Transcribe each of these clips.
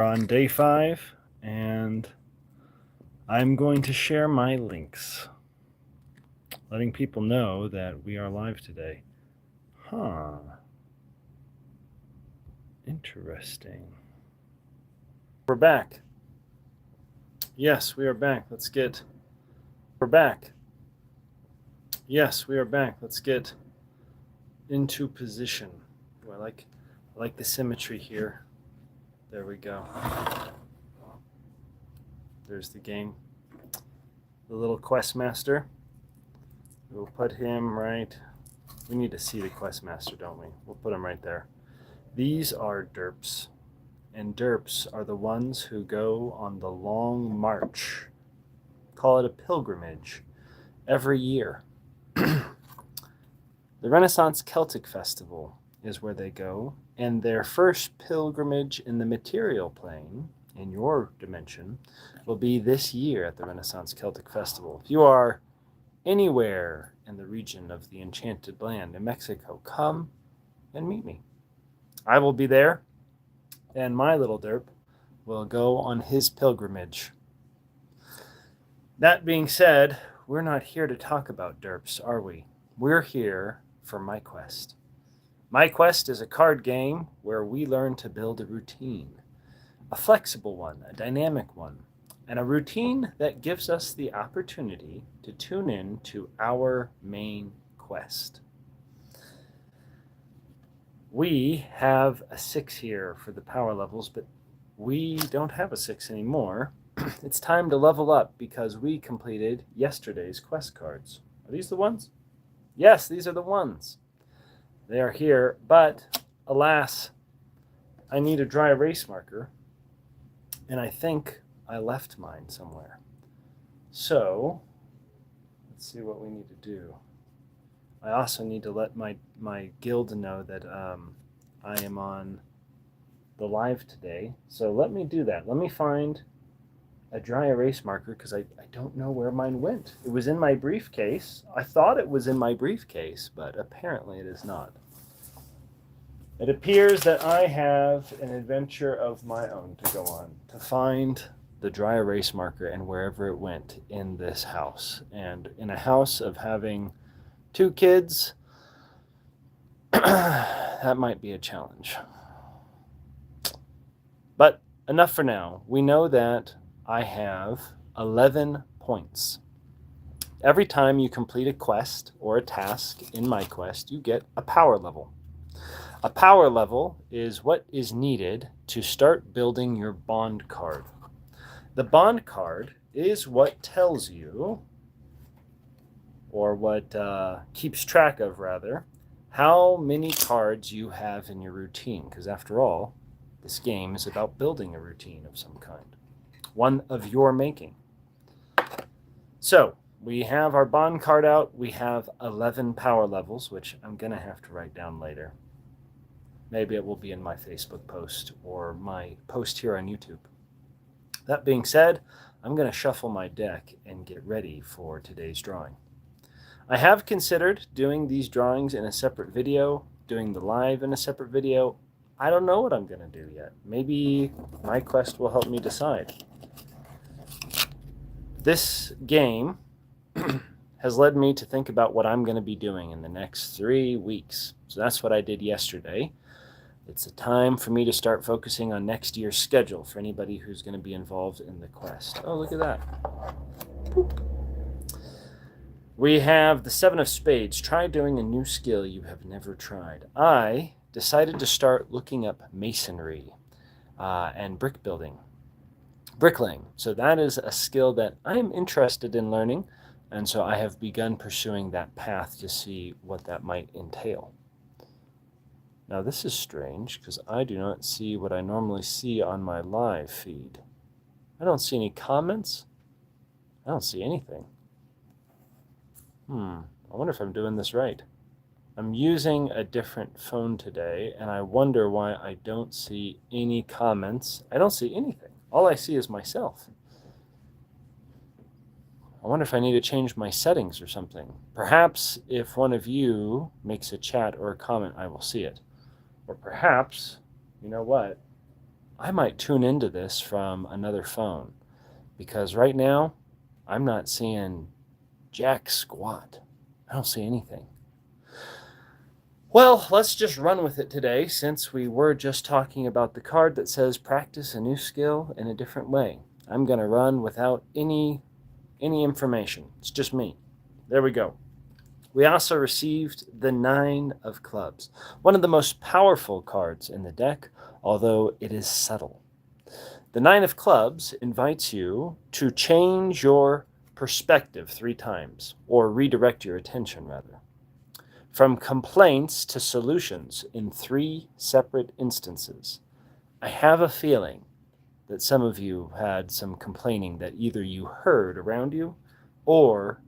On day 5, and I'm going to share my links, letting people know that we are live today. Huh. Interesting. We're back. Yes, we are back. We're back. Yes, we are back. Let's get into position. Ooh, I like the symmetry here. There we go. There's the game. The little quest master. We'll put him right. We need to see the quest master, don't we? We'll put him right there. These are derps. And derps are the ones who go on the long march. Call it a pilgrimage every year. The Renaissance Celtic Festival is where they go, and their first pilgrimage in the material plane, in your dimension, will be this year at the Renaissance Celtic Festival. If you are anywhere in the region of the Enchanted Land in Mexico, come and meet me. I will be there, and my little derp will go on his pilgrimage. That being said, we're not here to talk about derps, are we? We're here for My Quest. My Quest is a card game where we learn to build a routine, a flexible one, a dynamic one, and a routine that gives us the opportunity to tune in to our main quest. We have a 6 here for the power levels, but we don't have a 6 anymore. It's time to level up because we completed yesterday's quest cards. Are these the ones? Yes, these are the ones. They are here, but alas, I need a dry erase marker, and I think I left mine somewhere. So, let's see what we need to do. I also need to let my guild know that I am on the live today. So let me do that. Let me find a dry erase marker because I don't know where mine went. It was in my briefcase. I thought it was in my briefcase, but apparently it is not. It appears that I have an adventure of my own to go on to find the dry erase marker and wherever it went in this house. And in a house of having 2 kids, that might be a challenge. But enough for now. We know that I have 11 points. Every time you complete a quest or a task in My Quest, you get a power level. A power level is what is needed to start building your bond card. The bond card is what tells you, or what keeps track of, rather, how many cards you have in your routine. Because after all, this game is about building a routine of some kind, one of your making. So we have our bond card out. We have 11 power levels, which I'm going to have to write down later. Maybe it will be in my Facebook post or my post here on YouTube. That being said, I'm going to shuffle my deck and get ready for today's drawing. I have considered doing these drawings in a separate video, doing the live in a separate video. I don't know what I'm going to do yet. Maybe My Quest will help me decide. This game has led me to think about what I'm going to be doing in the next 3 weeks. So that's what I did yesterday. It's a time for me to start focusing on next year's schedule for anybody who's going to be involved in the quest. Oh, look at that. Boop. We have the 7 of Spades. Try doing a new skill you have never tried. I decided to start looking up masonry and bricklaying. So that is a skill that I'm interested in learning, and so I have begun pursuing that path to see what that might entail. Now this is strange because I do not see what I normally see on my live feed. I don't see any comments. I don't see anything. I wonder if I'm doing this right. I'm using a different phone today, and I wonder why I don't see any comments. I don't see anything. All I see is myself. I wonder if I need to change my settings or something. Perhaps if one of you makes a chat or a comment, I will see it. Or perhaps, you know what? I might tune into this from another phone because right now I'm not seeing jack squat. I don't see anything. Well, let's just run with it today since we were just talking about the card that says practice a new skill in a different way. I'm going to run without any information. It's just me. There we go. We also received the 9 of clubs, one of the most powerful cards in the deck, although it is subtle. The 9 of clubs invites you to change your perspective 3 times, or redirect your attention rather. From complaints to solutions in 3 separate instances. I have a feeling that some of you had some complaining that either you heard around you or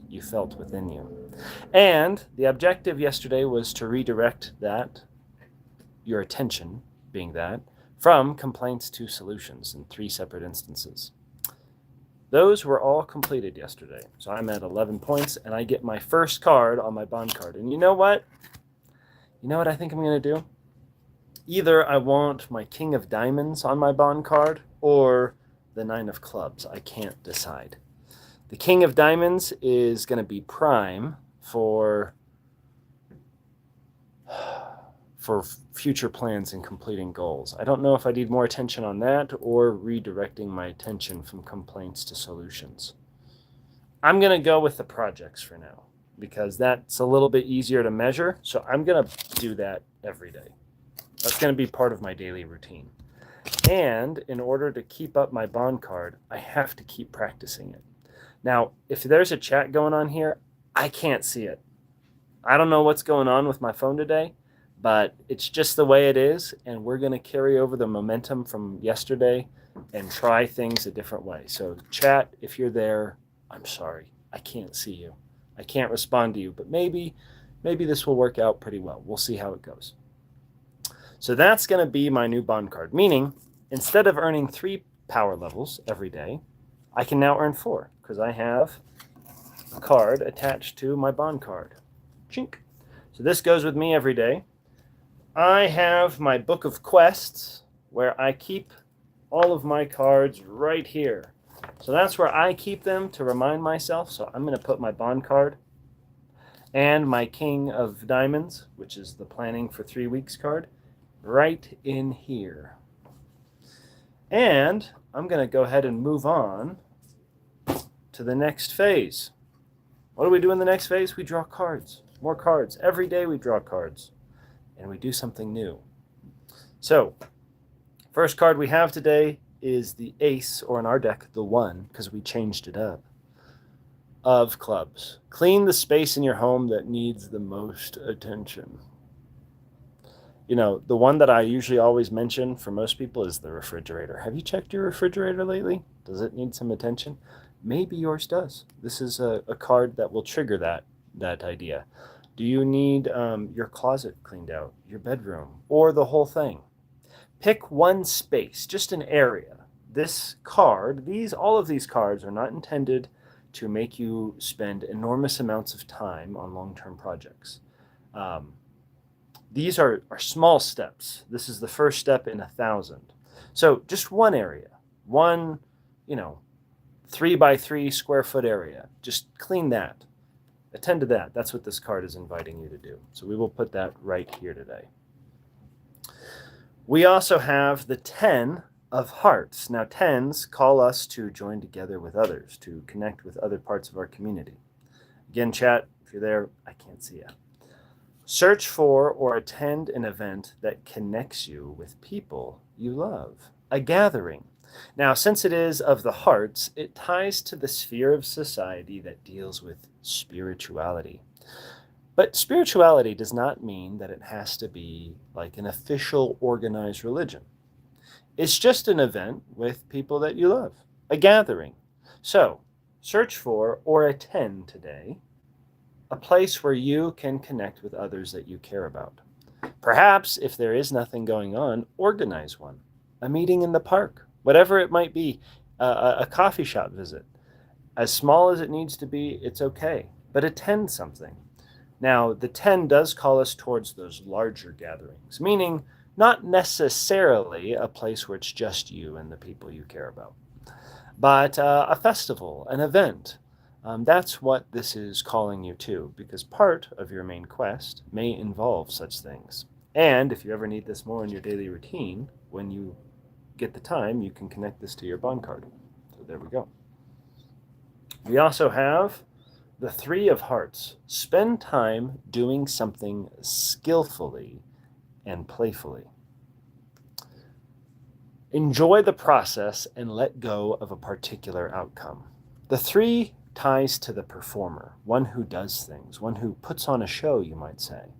you felt within you. And the objective yesterday was to redirect that, your attention being that, from complaints to solutions in 3 separate instances. Those were all completed yesterday. So I'm at 11 points, and I get my first card on my bond card. And you know what? You know what I think I'm going to do? Either I want my King of Diamonds on my bond card, or the 9 of Clubs. I can't decide. The King of Diamonds is going to be prime for future plans and completing goals. I don't know if I need more attention on that or redirecting my attention from complaints to solutions. I'm going to go with the projects for now because that's a little bit easier to measure. So I'm going to do that every day. That's going to be part of my daily routine. And in order to keep up my bond card, I have to keep practicing it. Now, if there's a chat going on here, I can't see it. I don't know what's going on with my phone today, but it's just the way it is, and we're going to carry over the momentum from yesterday and try things a different way. So chat, if you're there, I'm sorry. I can't see you. I can't respond to you, but maybe this will work out pretty well. We'll see how it goes. So that's going to be my new bond card, meaning instead of earning 3 power levels every day, I can now earn 4 because I have a card attached to my bond card. Chink. So this goes with me every day. I have my book of quests where I keep all of my cards right here. So that's where I keep them to remind myself. So I'm going to put my bond card and my King of Diamonds, which is the planning for 3 weeks card, right in here. And I'm going to go ahead and move on to the next phase. What do we do in the next phase? We draw cards. More cards. Every day we draw cards. And we do something new. So, first card we have today is the ace, or in our deck, the 1, because we changed it up, of clubs. Clean the space in your home that needs the most attention. You know, the one that I usually always mention for most people is the refrigerator. Have you checked your refrigerator lately? Does it need some attention? Maybe yours does. This is a card that will trigger that idea. Do you need your closet cleaned out, your bedroom, or the whole thing? Pick one space, just an area. This card, all of these cards are not intended to make you spend enormous amounts of time on long-term projects. These are small steps. This is the first step in 1,000. So just one area, one, 3 by 3 square foot area. Just clean that. Attend to that. That's what this card is inviting you to do. So we will put that right here today. We also have the 10 of hearts. Now 10s call us to join together with others, to connect with other parts of our community. Again, chat, if you're there, I can't see you. Search for or attend an event that connects you with people you love. A gathering. Now, since it is of the hearts, it ties to the sphere of society that deals with spirituality. But spirituality does not mean that it has to be like an official organized religion. It's just an event with people that you love, a gathering. So, search for or attend today a place where you can connect with others that you care about. Perhaps, if there is nothing going on, organize one, a meeting in the park, whatever it might be, a coffee shop visit. As small as it needs to be, it's okay, but attend something. Now, the 10 does call us towards those larger gatherings, meaning Not necessarily a place where it's just you and the people you care about, but a festival, an event. That's what this is calling you to, because part of your main quest may involve such things. And if you ever need this more in your daily routine, when you get the time, you can connect this to your bond card. So there we go. We also have the Three of Hearts. Spend time doing something skillfully and playfully. Enjoy the process and let go of a particular outcome. The three ties to the performer, one who does things, one who puts on a show, you might say.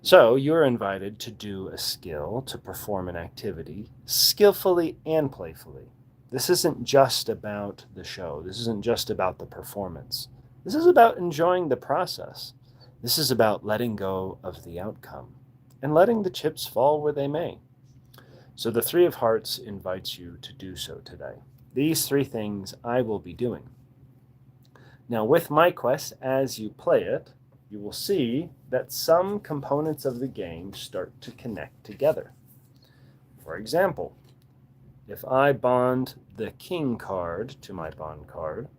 So you're invited to do a skill, to perform an activity, skillfully and playfully. This isn't just about the show. This isn't just about the performance. This is about enjoying the process. This is about letting go of the outcome and letting the chips fall where they may. So the Three of Hearts invites you to do so today. These three things I will be doing. Now, with my quest, as you play it, you will see that some components of the game start to connect together. For example, if I bond the King card to my bond card,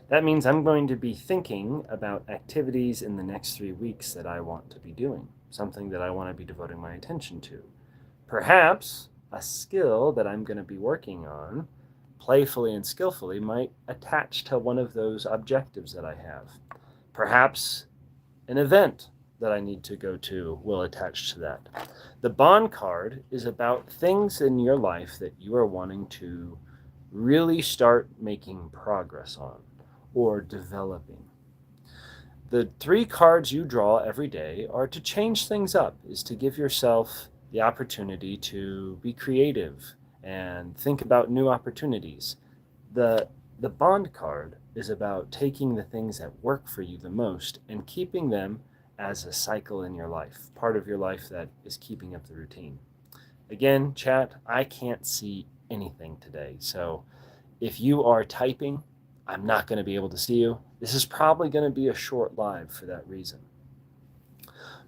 that means I'm going to be thinking about activities in the next 3 weeks that I want to be doing, something that I want to be devoting my attention to. Perhaps a skill that I'm going to be working on, playfully and skillfully, might attach to one of those objectives that I have. Perhaps an event that I need to go to will attach to that. The bond card is about things in your life that you are wanting to really start making progress on or developing. The three cards you draw every day are to change things up, is to give yourself the opportunity to be creative and think about new opportunities. The bond card is about taking the things that work for you the most and keeping them as a cycle in your life, part of your life that is keeping up the routine. Again, chat, I can't see anything today. So if you are typing, I'm not going to be able to see you. This is probably going to be a short live for that reason.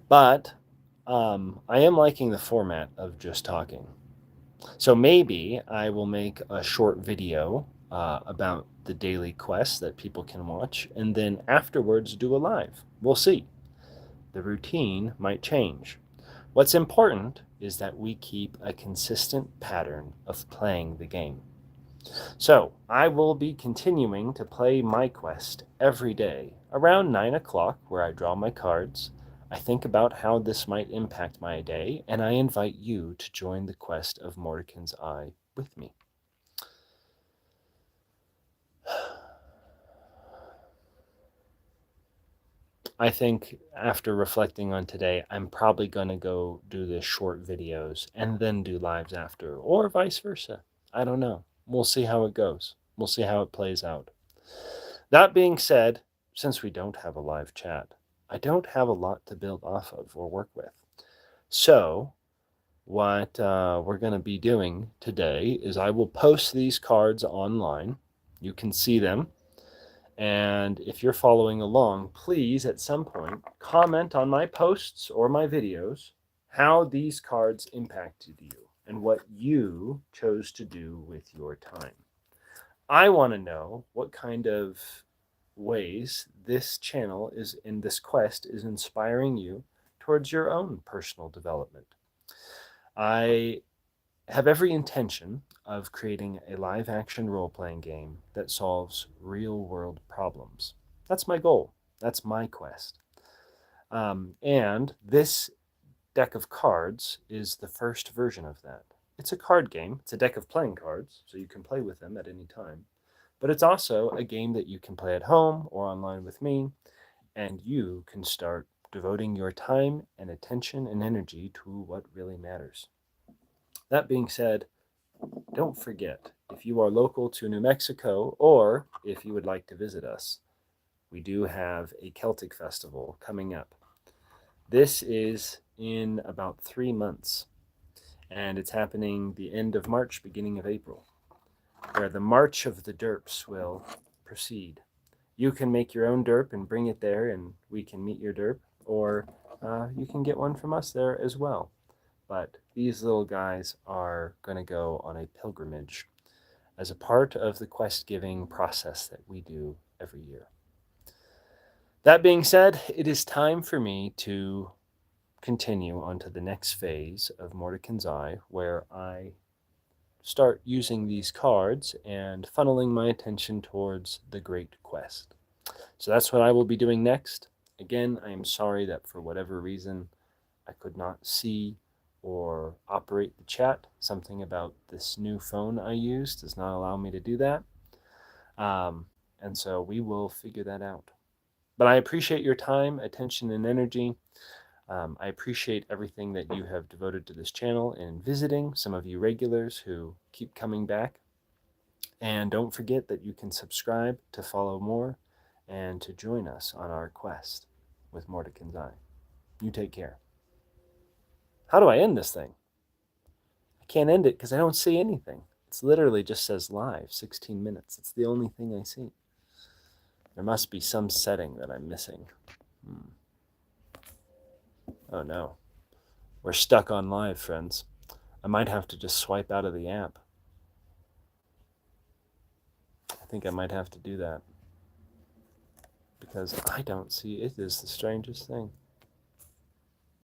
But I am liking the format of just talking. So maybe I will make a short video about the daily quest that people can watch, and then afterwards do a live. We'll see. The routine might change. What's important is that we keep a consistent pattern of playing the game. So I will be continuing to play my quest every day around 9 o'clock, where I draw my cards. I think about how this might impact my day, and I invite you to join the quest of Mordenkainen's Eye with me. I think after reflecting on today, I'm probably going to go do the short videos and then do lives after, or vice versa. I don't know. We'll see how it goes. We'll see how it plays out. That being said, since we don't have a live chat, I don't have a lot to build off of or work with. So what we're going to be doing today is I will post these cards online. You can see them. And if you're following along, please at some point comment on my posts or my videos how these cards impacted you and what you chose to do with your time. I want to know what kind of ways this channel is in this quest is inspiring you towards your own personal development. I have every intention of creating a live action role playing game that solves real world problems. That's my goal. That's my quest. And this deck of cards is the first version of that. It's a card game. It's a deck of playing cards, so you can play with them at any time. But it's also a game that you can play at home or online with me, and you can start devoting your time and attention and energy to what really matters. That being said, don't forget, if you are local to New Mexico or if you would like to visit us, we do have a Celtic festival coming up. This is in about 3 months, and it's happening the end of March, beginning of April, where the March of the Derps will proceed. You can make your own derp and bring it there, and we can meet your derp, or you can get one from us there as well. but these little guys are going to go on a pilgrimage as a part of the quest giving process that we do every year. That being said, it is time for me to continue on to the next phase of Mordecai's Eye, where I start using these cards and funneling my attention towards the great quest. So that's what I will be doing next. Again, I am sorry that for whatever reason I could not see or operate the chat. Something about this new phone I use does not allow me to do that. And so we will figure that out. But I appreciate your time, attention, and energy. I appreciate everything that you have devoted to this channel and visiting, some of you regulars who keep coming back. And don't forget that you can subscribe to follow more and to join us on our quest with Mordecai's Eye. You take care. How do I end this thing? I can't end it because I don't see anything. It's literally just says live, 16 minutes. It's the only thing I see. There must be some setting that I'm missing. Oh no. We're stuck on live, friends. I might have to just swipe out of the app. I think I might have to do that. Because I don't see it. Is the strangest thing.